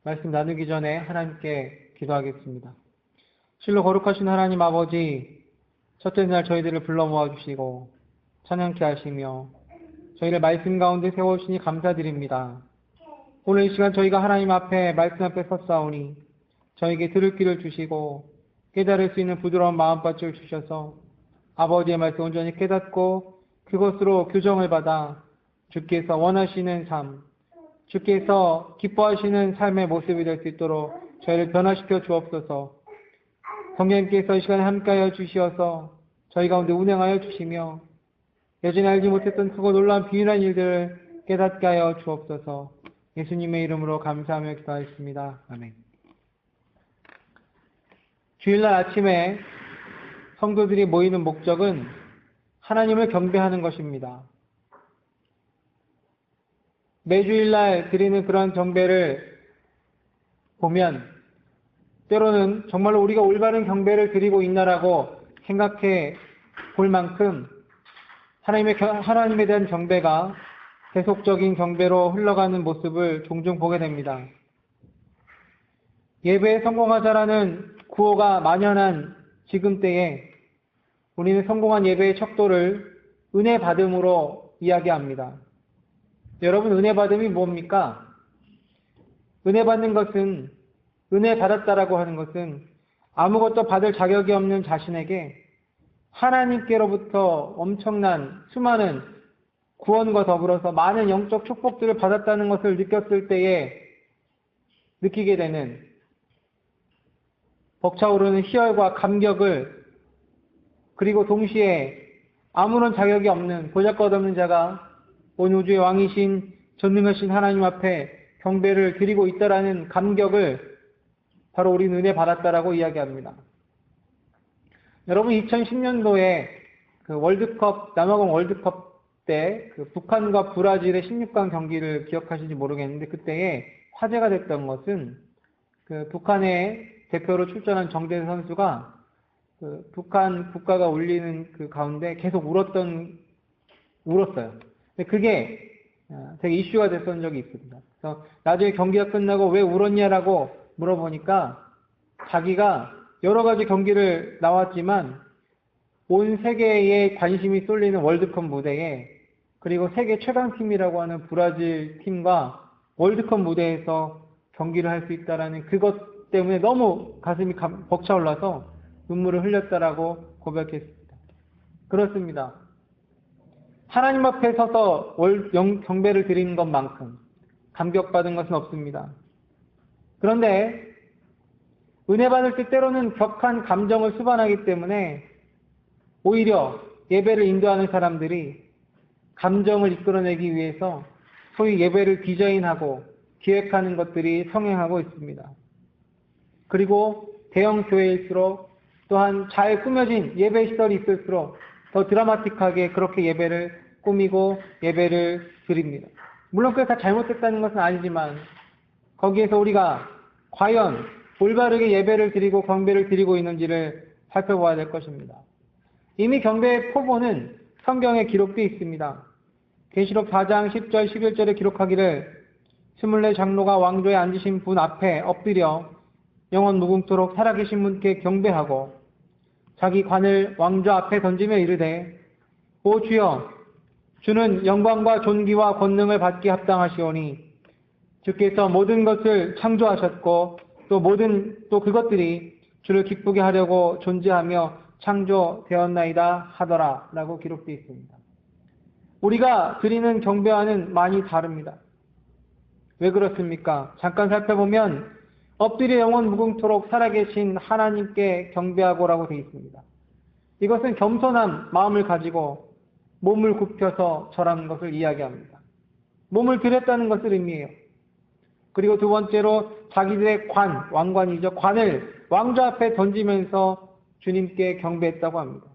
말씀 나누기 전에 하나님께 기도하겠습니다. 실로 거룩하신 하나님 아버지, 첫째 날 저희들을 불러 모아주시고 찬양케 하시며 저희를 말씀 가운데 세워주시니 감사드립니다. 오늘 이 시간 저희가 하나님 앞에 말씀 앞에 섰사오니 저에게 들을 귀를 주시고 깨달을 수 있는 부드러운 마음밭을 주셔서 아버지의 말씀 온전히 깨닫고 그것으로 교정을 받아 주께서 원하시는 삶, 주께서 기뻐하시는 삶의 모습이 될 수 있도록 저희를 변화시켜 주옵소서. 성령님께서 이 시간에 함께하여 주시어서 저희 가운데 운행하여 주시며 여전히 알지 못했던 크고 놀라운 비밀한 일들을 깨닫게 하여 주옵소서. 예수님의 이름으로 감사하며 기도하였습니다. 아멘. 주일날 아침에 성도들이 모이는 목적은 하나님을 경배하는 것입니다. 매주일날 드리는 그런 경배를 보면 때로는 정말로 우리가 올바른 경배를 드리고 있나라고 생각해 볼 만큼 하나님에 대한 경배가 계속적인 경배로 흘러가는 모습을 종종 보게 됩니다. 예배에 성공하자라는 구호가 만연한 지금 때에 우리는 성공한 예배의 척도를 은혜 받음으로 이야기합니다. 여러분, 은혜 받음이 뭡니까? 은혜 받는 것은, 은혜 받았다라고 하는 것은 아무것도 받을 자격이 없는 자신에게 하나님께로부터 엄청난 수많은 구원과 더불어서 많은 영적 축복들을 받았다는 것을 느꼈을 때에 느끼게 되는 벅차오르는 희열과 감격을, 그리고 동시에 아무런 자격이 없는 보잘것없는 자가 온 우주의 왕이신 전능하신 하나님 앞에 경배를 드리고 있다라는 감격을 바로 우리는 은혜 받았다라고 이야기합니다. 여러분, 2010년도에 그 월드컵, 남아공 월드컵 때 그 북한과 브라질의 16강 경기를 기억하시는지 모르겠는데, 그때에 화제가 됐던 것은 그 북한의 대표로 출전한 정대세 선수가 그 북한 국가가 울리는 그 가운데 계속 울었어요. 근데 그게 되게 이슈가 됐던 적이 있습니다. 그래서 나중에 경기가 끝나고 왜 울었냐라고 물어보니까 자기가 여러 가지 경기를 나왔지만 온 세계에 관심이 쏠리는 월드컵 무대에, 그리고 세계 최강팀이라고 하는 브라질 팀과 월드컵 무대에서 경기를 할 수 있다라는 그것 때문에 너무 가슴이 벅차올라서 눈물을 흘렸다라고 고백했습니다. 그렇습니다. 하나님 앞에 서서 경배를 드리는 것만큼 감격받은 것은 없습니다. 그런데 은혜 받을 때 때로는 격한 감정을 수반하기 때문에 오히려 예배를 인도하는 사람들이 감정을 이끌어내기 위해서 소위 예배를 디자인하고 기획하는 것들이 성행하고 있습니다. 그리고 대형 교회일수록 또한 잘 꾸며진 예배 시설이 있을수록 더 드라마틱하게 그렇게 예배를 꾸미고 예배를 드립니다. 물론 그게 다 잘못됐다는 것은 아니지만 거기에서 우리가 과연 올바르게 예배를 드리고 경배를 드리고 있는지를 살펴봐야 될 것입니다. 이미 경배의 표본은 성경에 기록되어 있습니다. 계시록 4장 10절 11절에 기록하기를 24 장로가 왕조에 앉으신 분 앞에 엎드려 영원 무궁토록 살아계신 분께 경배하고 자기 관을 왕조 앞에 던지며 이르되 오 주여, 주는 영광과 존귀와 권능을 받기 합당하시오니 주께서 모든 것을 창조하셨고 또 그것들이 주를 기쁘게 하려고 존재하며 창조되었나이다 하더라 라고 기록되어 있습니다. 우리가 드리는 경배와는 많이 다릅니다. 왜 그렇습니까? 잠깐 살펴보면 엎드려 영원 무궁토록 살아계신 하나님께 경배하고라고 되어 있습니다. 이것은 겸손한 마음을 가지고 몸을 굽혀서 절하는 것을 이야기합니다. 몸을 드렸다는 것을 의미해요. 그리고 두 번째로 자기들의 왕관이죠. 관을 왕조 앞에 던지면서 주님께 경배했다고 합니다.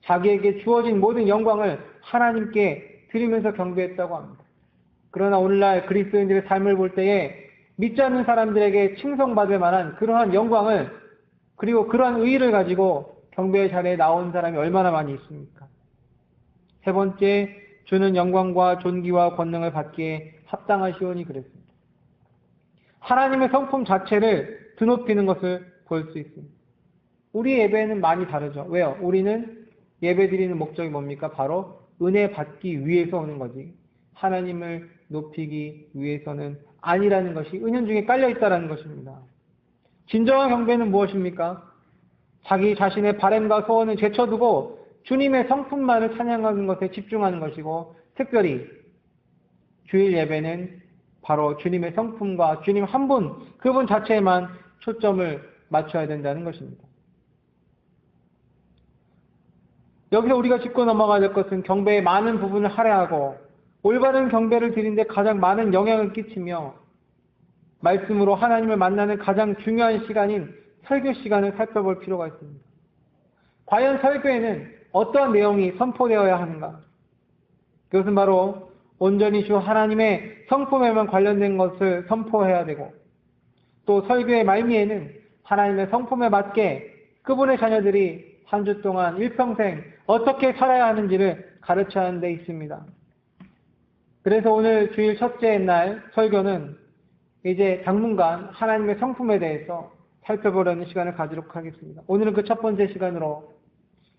자기에게 주어진 모든 영광을 하나님께 드리면서 경배했다고 합니다. 그러나 오늘날 그리스도인들의 삶을 볼 때에 믿지 않는 사람들에게 칭송받을 만한 그러한 영광을, 그리고 그러한 의의를 가지고 경배의 자리에 나온 사람이 얼마나 많이 있습니까? 세 번째, 주는 영광과 존귀와 권능을 받기에 합당하시오니 그랬습니다. 하나님의 성품 자체를 드높이는 것을 볼 수 있습니다. 우리 예배는 많이 다르죠. 왜요? 우리는 예배 드리는 목적이 뭡니까? 바로 은혜 받기 위해서 오는 거지. 하나님을 높이기 위해서는 아니라는 것이 은연중에 깔려 있다는 것입니다. 진정한 경배는 무엇입니까? 자기 자신의 바램과 소원을 제쳐두고 주님의 성품만을 찬양하는 것에 집중하는 것이고, 특별히 주일 예배는 바로 주님의 성품과 주님 한 분, 그분 자체에만 초점을 맞춰야 된다는 것입니다. 여기서 우리가 짚고 넘어가야 될 것은 경배의 많은 부분을 할애하고 올바른 경배를 드리는데 가장 많은 영향을 끼치며 말씀으로 하나님을 만나는 가장 중요한 시간인 설교 시간을 살펴볼 필요가 있습니다. 과연 설교에는 어떠한 내용이 선포되어야 하는가? 그것은 바로 온전히 주 하나님의 성품에만 관련된 것을 선포해야 되고, 또 설교의 말미에는 하나님의 성품에 맞게 그분의 자녀들이 한 주 동안 일평생 어떻게 살아야 하는지를 가르쳐야 하는 데 있습니다. 그래서 오늘 주일 첫째 날 설교는 이제 당분간 하나님의 성품에 대해서 살펴보려는 시간을 가지도록 하겠습니다. 오늘은 그 첫 번째 시간으로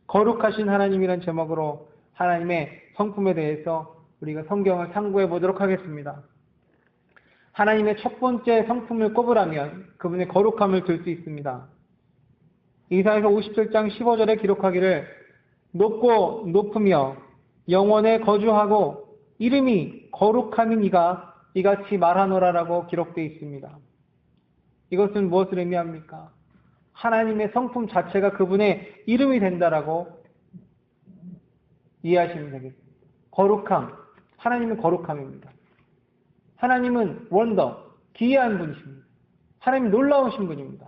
거룩하신 하나님이라는 제목으로 하나님의 성품에 대해서 우리가 성경을 탐구해 보도록 하겠습니다. 하나님의 첫 번째 성품을 꼽으라면 그분의 거룩함을 들 수 있습니다. 이사야서 57장 15절에 기록하기를 높고 높으며 영원에 거주하고 이름이 거룩함인 이가 이같이 말하노라라고 기록되어 있습니다. 이것은 무엇을 의미합니까? 하나님의 성품 자체가 그분의 이름이 된다라고 이해하시면 되겠습니다. 거룩함, 하나님은 거룩함입니다. 하나님은 원더, 기이한 분이십니다. 하나님은 놀라우신 분입니다.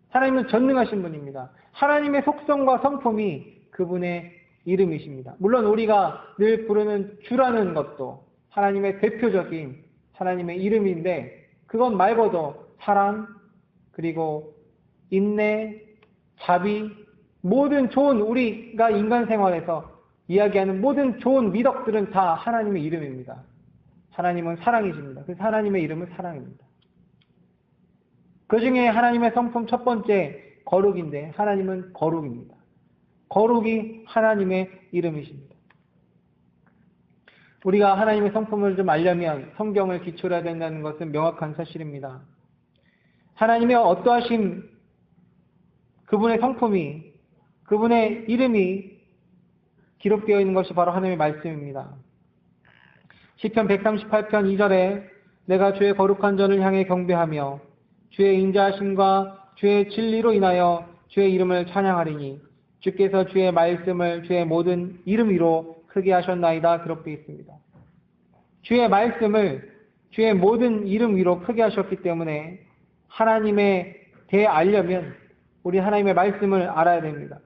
하나님은 전능하신 분입니다. 하나님의 속성과 성품이 그분의 이름이십니다. 물론 우리가 늘 부르는 주라는 것도 하나님의 대표적인 하나님의 이름인데, 그것 말고도 사랑, 그리고 인내, 자비, 모든 좋은, 우리가 인간 생활에서 이야기하는 모든 좋은 미덕들은 다 하나님의 이름입니다. 하나님은 사랑이십니다. 그래서 하나님의 이름은 사랑입니다. 그 중에 하나님의 성품 첫 번째 거룩인데, 하나님은 거룩입니다. 거룩이 하나님의 이름이십니다. 우리가 하나님의 성품을 좀 알려면 성경을 기초로 해야 된다는 것은 명확한 사실입니다. 하나님의 어떠하심, 그분의 성품이, 그분의 이름이 기록되어 있는 것이 바로 하나님의 말씀입니다. 시편 138편 2절에 내가 주의 거룩한 전을 향해 경배하며 주의 인자하심과 주의 진리로 인하여 주의 이름을 찬양하리니 주께서 주의 말씀을 주의 모든 이름 위로 크게 하셨나이다 기록되어 있습니다. 주의 말씀을 주의 모든 이름 위로 크게 하셨기 때문에 하나님에 대해 알려면 우리 하나님의 말씀을 알아야 됩니다.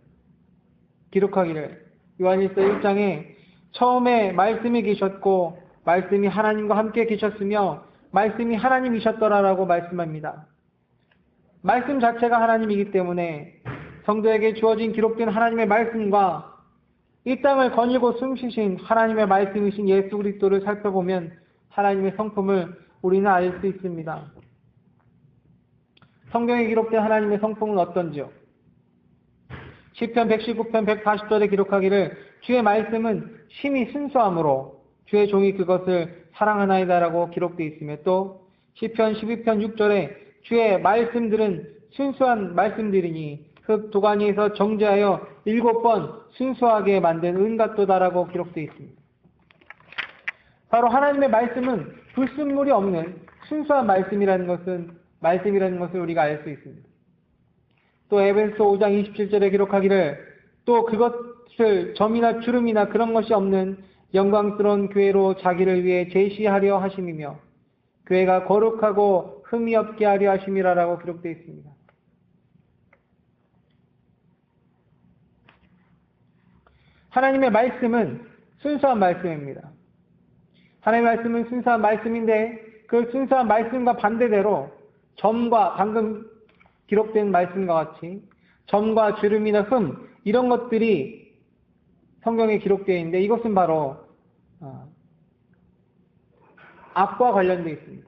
기록하기를 요한일서 1장에 처음에 말씀이 계셨고 말씀이 하나님과 함께 계셨으며 말씀이 하나님이셨더라라고 말씀합니다. 말씀 자체가 하나님이기 때문에 성도에게 주어진 기록된 하나님의 말씀과 이 땅을 거닐고 숨쉬신 하나님의 말씀이신 예수 그리스도를 살펴보면 하나님의 성품을 우리는 알 수 있습니다. 성경에 기록된 하나님의 성품은 어떤지요? 시편 119편 140절에 기록하기를 주의 말씀은 심히 순수함으로 주의 종이 그것을 사랑하나이다라고 기록되어 있으며, 또 시편 12편 6절에 주의 말씀들은 순수한 말씀들이니 흙 도가니에서 정죄하여 7번 순수하게 만든 은같도다라고 기록되어 있습니다. 바로 하나님의 말씀은 불순물이 없는 순수한 말씀이라는 것을 우리가 알 수 있습니다. 또 에베소 5장 27절에 기록하기를 또 그것을 점이나 주름이나 그런 것이 없는 영광스러운 교회로 자기를 위해 제시하려 하심이며 교회가 거룩하고 흠이 없게 하려 하심이라라고 기록되어 있습니다. 하나님의 말씀은 순수한 말씀입니다. 하나님의 말씀은 순수한 말씀인데 그 순수한 말씀과 반대대로 점과 방금 기록된 말씀과 같이 점과 주름이나 흠 이런 것들이 성경에 기록되어 있는데 이것은 바로 악과 관련되어 있습니다.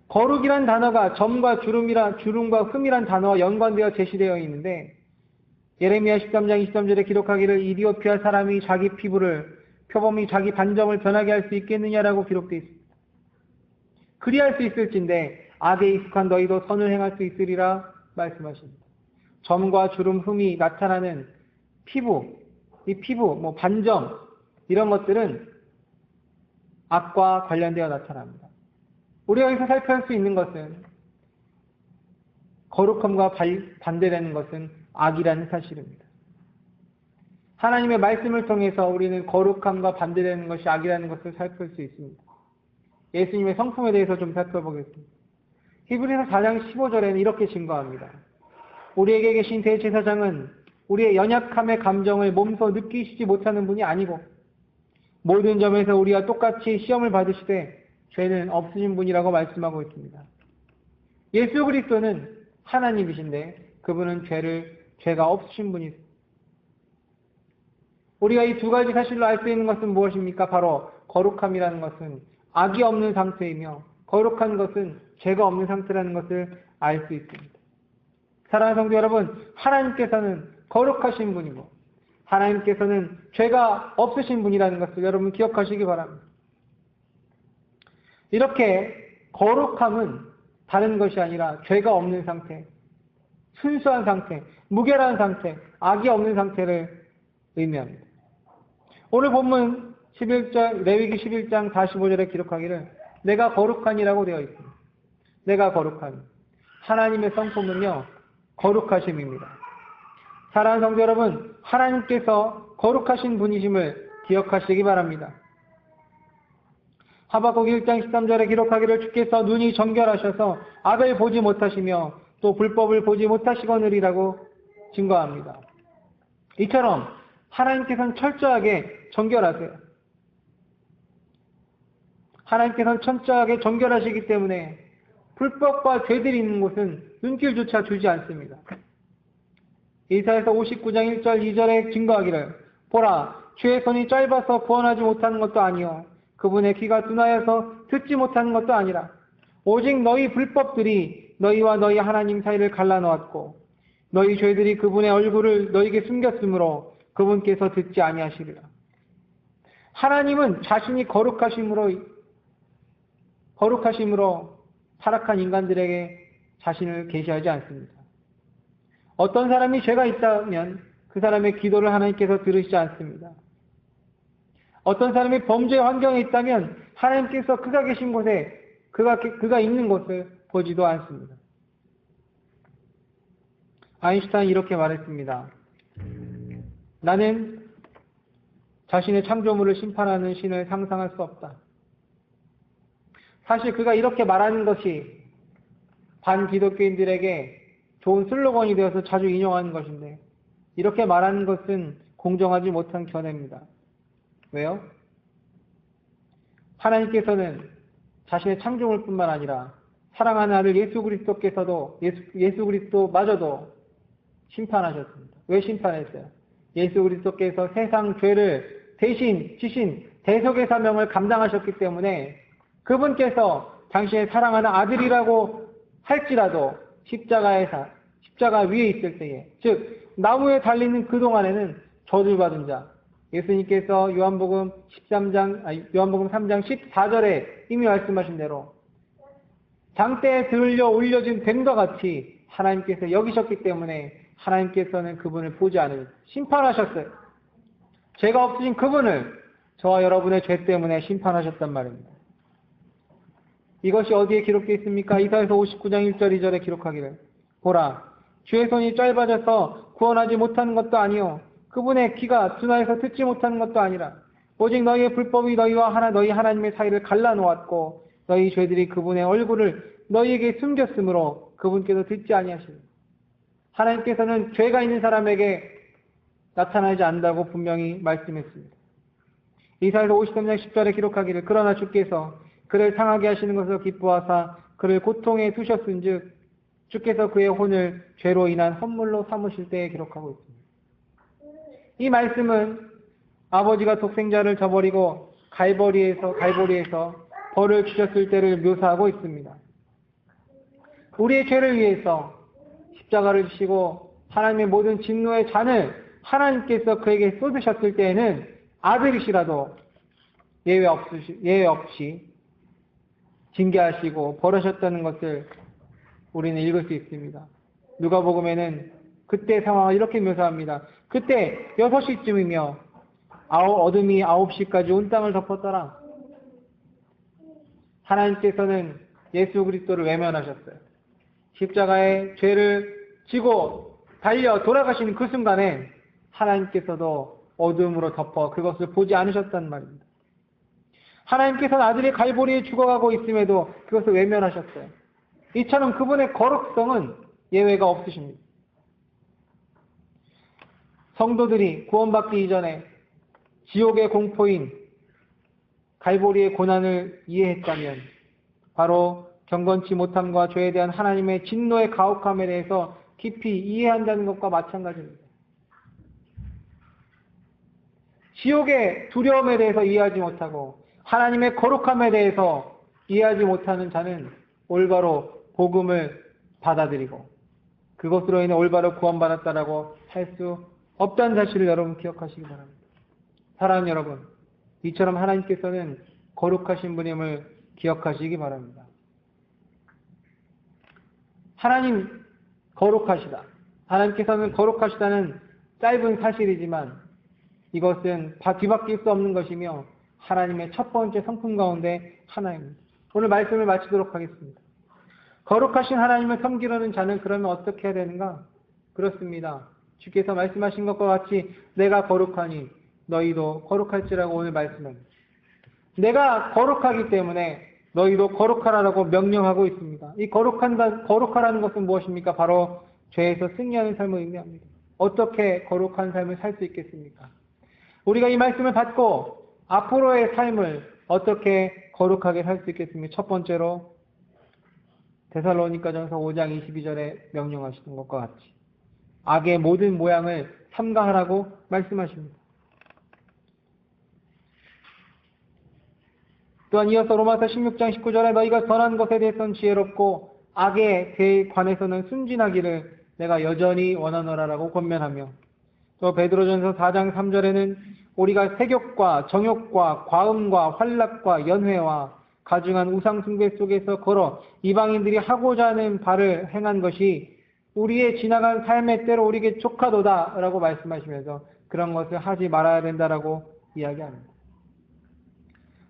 거룩이란 단어가 점과 주름과 흠이란 단어와 연관되어 제시되어 있는데, 예레미야 13장 23절에 기록하기를 이디오피아 사람이 자기 피부를 표범이 자기 반점을 변하게 할 수 있겠느냐라고 기록되어 있습니다. 그리할 수 있을진데 악에 익숙한 너희도 선을 행할 수 있으리라 말씀하십니다. 점과 주름, 흠이 나타나는 피부, 이 피부, 반점 이런 것들은 악과 관련되어 나타납니다. 우리가 여기서 살펴볼 수 있는 것은 거룩함과 반대되는 것은 악이라는 사실입니다. 하나님의 말씀을 통해서 우리는 거룩함과 반대되는 것이 악이라는 것을 살펴볼 수 있습니다. 예수님의 성품에 대해서 좀 살펴보겠습니다. 히브리서 4장 15절에는 이렇게 증거합니다. 우리에게 계신 대제사장은 우리의 연약함의 감정을 몸소 느끼시지 못하는 분이 아니고 모든 점에서 우리와 똑같이 시험을 받으시되 죄는 없으신 분이라고 말씀하고 있습니다. 예수 그리스도는 하나님이신데 그분은 죄가 없으신 분이십니다. 우리가 이 두 가지 사실로 알 수 있는 것은 무엇입니까? 바로 거룩함이라는 것은 악이 없는 상태이며 거룩한 것은 죄가 없는 상태라는 것을 알 수 있습니다. 사랑하는 성도 여러분, 하나님께서는 거룩하신 분이고 하나님께서는 죄가 없으신 분이라는 것을 여러분 기억하시기 바랍니다. 이렇게 거룩함은 다른 것이 아니라 죄가 없는 상태, 순수한 상태, 무결한 상태, 악이 없는 상태를 의미합니다. 오늘 본문 11장, 레위기 11장 45절에 기록하기를 내가 거룩하니라고 되어 있습니다. 내가 거룩하니. 하나님의 성품은요, 거룩하심입니다. 사랑하는 성도 여러분, 하나님께서 거룩하신 분이심을 기억하시기 바랍니다. 하박국 1장 13절에 기록하기를 주께서 눈이 정결하셔서 악을 보지 못하시며 또 불법을 보지 못하시거느리라고 증거합니다. 이처럼 하나님께서는 철저하게 정결하세요. 하나님께서는 철저하게 정결하시기 때문에 불법과 죄들이 있는 곳은 눈길조차 주지 않습니다. 이사야서 59장 1절 2절에 증거하기를 보라, 주의 손이 짧아서 구원하지 못하는 것도 아니요 그분의 귀가 둔하여서 듣지 못하는 것도 아니라 오직 너희 불법들이 너희와 너희 하나님 사이를 갈라놓았고 너희 죄들이 그분의 얼굴을 너희에게 숨겼으므로 그분께서 듣지 아니하시리라. 하나님은 자신이 거룩하심으로 타락한 인간들에게 자신을 계시하지 않습니다. 어떤 사람이 죄가 있다면 그 사람의 기도를 하나님께서 들으시지 않습니다. 어떤 사람이 범죄의 환경에 있다면 하나님께서 그가 계신 곳에 그가 있는 곳을 보지도 않습니다. 아인슈타인이 이렇게 말했습니다. 나는 자신의 창조물을 심판하는 신을 상상할 수 없다. 사실 그가 이렇게 말하는 것이 반기독교인들에게 좋은 슬로건이 되어서 자주 인용하는 것인데 이렇게 말하는 것은 공정하지 못한 견해입니다. 왜요? 하나님께서는 자신의 창조물뿐만 아니라 사랑하는 아들 예수 그리스도마저도 심판하셨습니다. 왜 심판했어요? 예수 그리스도께서 세상 죄를 대신 지신 대속의 사명을 감당하셨기 때문에 그분께서 당신의 사랑하는 아들이라고 할지라도 십자가 위에 있을 때에, 즉 나무에 달리는 그 동안에는 저주받은 자, 예수님께서 요한복음 3장 14절에 이미 말씀하신 대로 장대에 들려 올려진 뱀과 같이 하나님께서 여기셨기 때문에 하나님께서는 그분을 보지 않으셨어요. 심판하셨어요. 죄가 없으신 그분을 저와 여러분의 죄 때문에 심판하셨단 말입니다. 이것이 어디에 기록되어 있습니까? 이사야서 59장 1절 2절에 기록하기를 보라, 주의 손이 짧아져서 구원하지 못하는 것도 아니요 그분의 귀가 둔하여서 듣지 못하는 것도 아니라 오직 너희의 불법이 너희와 너희 하나님의 사이를 갈라놓았고 너희 죄들이 그분의 얼굴을 너희에게 숨겼으므로 그분께서 듣지 아니하시니. 하나님께서는 죄가 있는 사람에게 나타나지 않는다고 분명히 말씀했습니다. 이사야서 53장 10절에 기록하기를 그러나 주께서 그를 상하게 하시는 것을 기뻐하사 그를 고통에 두셨은즉 주께서 그의 혼을 죄로 인한 헌물로 삼으실 때에 기록하고 있습니다. 이 말씀은 아버지가 독생자를 저버리고 갈보리에서 벌을 주셨을 때를 묘사하고 있습니다. 우리의 죄를 위해서 십자가를 지시고 하나님의 모든 진노의 잔을 하나님께서 그에게 쏟으셨을 때에는 아들이시라도 예외 없이 징계하시고 벌하셨다는 것을 우리는 읽을 수 있습니다. 누가복음에는 그때 상황을 이렇게 묘사합니다. 그때 6시쯤이며 어둠이 9시까지 온 땅을 덮었더라. 하나님께서는 예수 그리스도를 외면하셨어요. 십자가에 죄를 지고 달려 돌아가시는 그 순간에 하나님께서도 어둠으로 덮어 그것을 보지 않으셨단 말입니다. 하나님께서는 아들이 갈보리에 죽어가고 있음에도 그것을 외면하셨어요. 이처럼 그분의 거룩성은 예외가 없으십니다. 성도들이 구원받기 이전에 지옥의 공포인 갈보리의 고난을 이해했다면 바로 경건치 못함과 죄에 대한 하나님의 진노의 가혹함에 대해서 깊이 이해한다는 것과 마찬가지입니다. 지옥의 두려움에 대해서 이해하지 못하고 하나님의 거룩함에 대해서 이해하지 못하는 자는 올바로 복음을 받아들이고 그것으로 인해 올바로 구원받았다라고 할 수 없다는 사실을 여러분 기억하시기 바랍니다. 사랑하는 여러분, 이처럼 하나님께서는 거룩하신 분임을 기억하시기 바랍니다. 하나님 거룩하시다. 하나님께서는 거룩하시다는 짧은 사실이지만 이것은 뒤바뀔 수 없는 것이며 하나님의 첫 번째 성품 가운데 하나입니다. 오늘 말씀을 마치도록 하겠습니다. 거룩하신 하나님을 섬기려는 자는 그러면 어떻게 해야 되는가? 그렇습니다. 주께서 말씀하신 것과 같이 내가 거룩하니 너희도 거룩할지라고 오늘 말씀합니다. 내가 거룩하기 때문에 너희도 거룩하라고 명령하고 있습니다. 이 거룩하라는 것은 무엇입니까? 바로 죄에서 승리하는 삶을 의미합니다. 어떻게 거룩한 삶을 살 수 있겠습니까? 우리가 이 말씀을 받고 앞으로의 삶을 어떻게 거룩하게 살 수 있겠습니까? 첫 번째로 데살로니가전서 5장 22절에 명령하시는 것과 같이 악의 모든 모양을 삼가하라고 말씀하십니다. 또한 이어서 로마서 16장 19절에 너희가 선한 것에 대해서는 지혜롭고 악에 관해서는 순진하기를 내가 여전히 원하노라라고 권면하며 또 베드로전서 4장 3절에는 우리가 색욕과 정욕과 과음과 활락과 연회와 가증한 우상 숭배 속에서 걸어 이방인들이 하고자 하는 바를 행한 것이 우리의 지나간 삶의 때로 우리에게 족하도다라고 말씀하시면서 그런 것을 하지 말아야 된다라고 이야기합니다.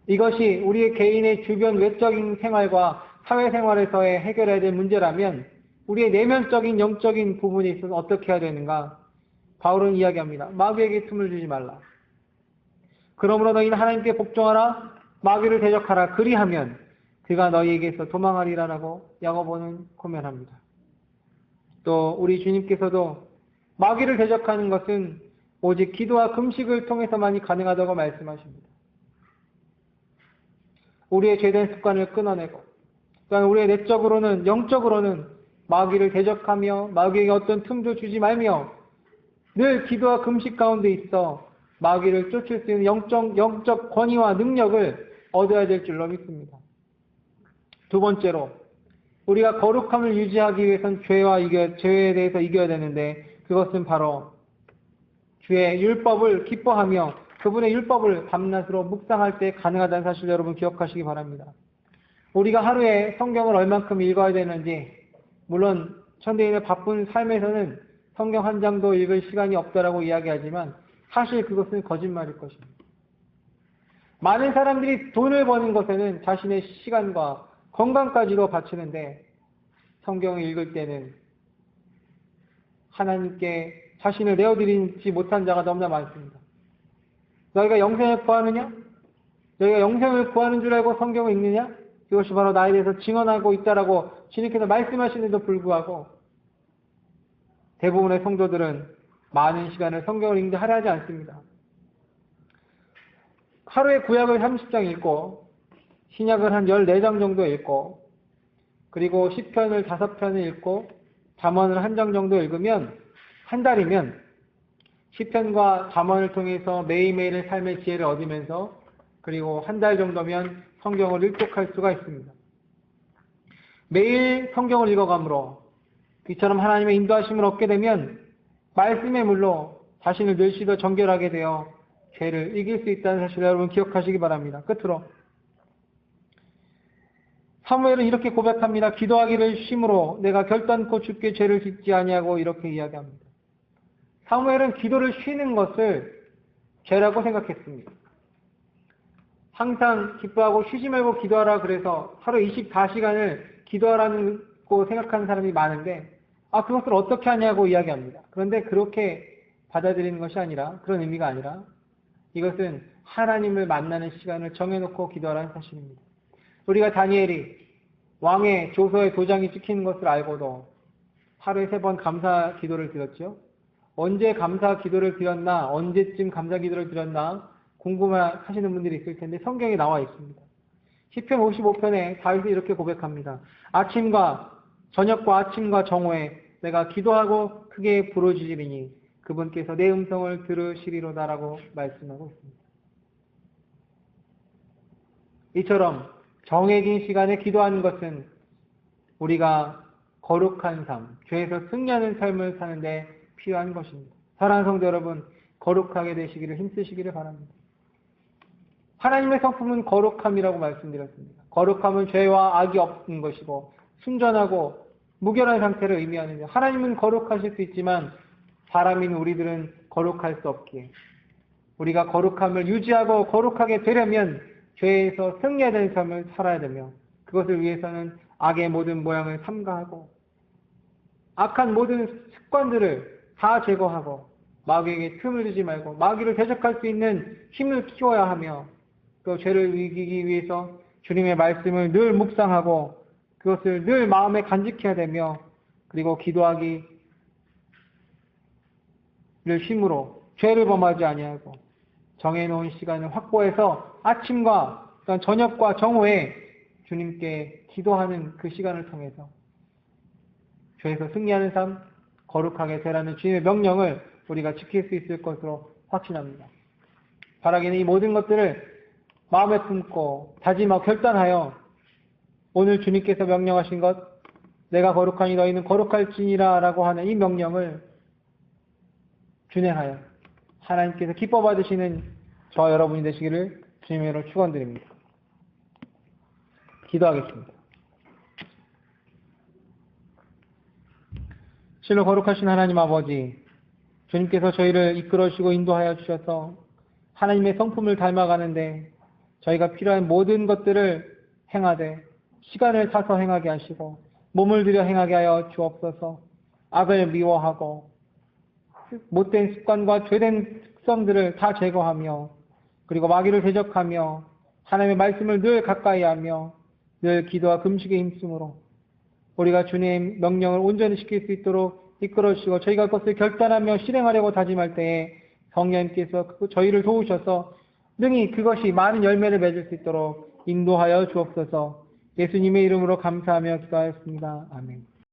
이것이 우리의 개인의 주변 외적인 생활과 사회생활에서의 해결해야 될 문제라면 우리의 내면적인 영적인 부분에 있어서 어떻게 해야 되는가? 바울은 이야기합니다. 마귀에게 틈을 주지 말라. 그러므로 너희는 하나님께 복종하라. 마귀를 대적하라. 그리하면 그가 너희에게서 도망하리라라고 야고보는 코멘합니다. 또 우리 주님께서도 마귀를 대적하는 것은 오직 기도와 금식을 통해서만이 가능하다고 말씀하십니다. 우리의 죄된 습관을 끊어내고 또한 우리의 내적으로는 영적으로는 마귀를 대적하며 마귀에게 어떤 틈도 주지 말며 늘 기도와 금식 가운데 있어 마귀를 쫓을 수 있는 영적 권위와 능력을 얻어야 될 줄로 믿습니다. 두 번째로 우리가 거룩함을 유지하기 위해서는 죄에 대해서 이겨야 되는데 그것은 바로 주의 율법을 기뻐하며 그분의 율법을 밤낮으로 묵상할 때 가능하다는 사실 여러분 기억하시기 바랍니다. 우리가 하루에 성경을 얼만큼 읽어야 되는지 물론 현대인의 바쁜 삶에서는 성경 한 장도 읽을 시간이 없다라고 이야기하지만 사실 그것은 거짓말일 것입니다. 많은 사람들이 돈을 버는 것에는 자신의 시간과 건강까지도 바치는데 성경을 읽을 때는 하나님께 자신을 내어드리지 못한 자가 너무나 많습니다. 너희가 영생을 구하느냐? 너희가 영생을 구하는 줄 알고 성경을 읽느냐? 이것이 바로 나에 대해서 증언하고 있다라고 주님께서 말씀하시는데도 불구하고 대부분의 성도들은 많은 시간을 성경을 읽는데 할애하지 않습니다. 하루에 구약을 30장 읽고 신약을 한 14장 정도 읽고 그리고 시편을 5편을 읽고 잠언을 1장 정도 읽으면 한 달이면 시편과 잠언을 통해서 매일매일의 삶의 지혜를 얻으면서 그리고 한 달 정도면 성경을 일독할 수가 있습니다. 매일 성경을 읽어가므로 이처럼 하나님의 인도하심을 얻게 되면 말씀의 물로 자신을 늘시 더 정결하게 되어 죄를 이길 수 있다는 사실을 여러분 기억하시기 바랍니다. 끝으로 사무엘은 이렇게 고백합니다. 기도하기를 쉼으로 내가 결단코 주께 죄를 짓지 아니하고 이렇게 이야기합니다. 사무엘은 기도를 쉬는 것을 죄라고 생각했습니다. 항상 기뻐하고 쉬지 말고 기도하라 그래서 하루 24시간을 기도하라고 생각하는 사람이 많은데 그것을 어떻게 하냐고 이야기합니다. 그런데 그렇게 받아들이는 것이 아니라 그런 의미가 아니라 이것은 하나님을 만나는 시간을 정해놓고 기도하라는 사실입니다. 우리가 다니엘이 왕의 조서에 도장이 찍히는 것을 알고도 하루에 3번 감사 기도를 드렸죠. 언제 감사 기도를 드렸나, 언제쯤 감사 기도를 드렸나 궁금해하시는 분들이 있을 텐데 성경에 나와 있습니다. 시편 55편에 다윗이 이렇게 고백합니다. 저녁과 아침과 정오에 내가 기도하고 크게 부르짖으리니 그분께서 내 음성을 들으시리로다라고 말씀하고 있습니다. 이처럼 정해진 시간에 기도하는 것은 우리가 거룩한 삶, 죄에서 승리하는 삶을 사는데 필요한 것입니다. 사랑하는 성도 여러분, 거룩하게 되시기를 힘쓰시기를 바랍니다. 하나님의 성품은 거룩함이라고 말씀드렸습니다. 거룩함은 죄와 악이 없는 것이고 순전하고 무결한 상태를 의미하는데 하나님은 거룩하실 수 있지만 사람인 우리들은 거룩할 수 없기에 우리가 거룩함을 유지하고 거룩하게 되려면 죄에서 승리해야 되는 삶을 살아야 되며 그것을 위해서는 악의 모든 모양을 삼가하고 악한 모든 습관들을 다 제거하고 마귀에게 틈을 주지 말고 마귀를 대적할 수 있는 힘을 키워야 하며 또 죄를 이기기 위해서 주님의 말씀을 늘 묵상하고 그것을 늘 마음에 간직해야 되며 그리고 기도하기를 쉼으로 죄를 범하지 아니하고 정해놓은 시간을 확보해서 아침과 저녁과 정오에 주님께 기도하는 그 시간을 통해서 죄에서 승리하는 삶, 거룩하게 되라는 주님의 명령을 우리가 지킬 수 있을 것으로 확신합니다. 바라기는 이 모든 것들을 마음에 품고 다짐하고 결단하여 오늘 주님께서 명령하신 것 내가 거룩하니 너희는 거룩할지니라 라고 하는 이 명령을 준행하여 하나님께서 기뻐 받으시는 저와 여러분이 되시기를 주님의 이름으로 축원드립니다. 기도하겠습니다. 실로 거룩하신 하나님 아버지, 주님께서 저희를 이끌어주시고 인도하여 주셔서 하나님의 성품을 닮아가는데 저희가 필요한 모든 것들을 행하되 시간을 타서 행하게 하시고 몸을 들여 행하게 하여 주옵소서. 악을 미워하고 못된 습관과 죄된 특성들을 다 제거하며 그리고 마귀를 대적하며 하나님의 말씀을 늘 가까이 하며 늘 기도와 금식에 힘쓰므로 우리가 주님의 명령을 온전히 지킬 수 있도록 이끌어주시고 저희가 그것을 결단하며 실행하려고 다짐할 때에 성령님께서 저희를 도우셔서 능히 그것이 많은 열매를 맺을 수 있도록 인도하여 주옵소서. 예수님의 이름으로 감사하며 기도하였습니다. 아멘.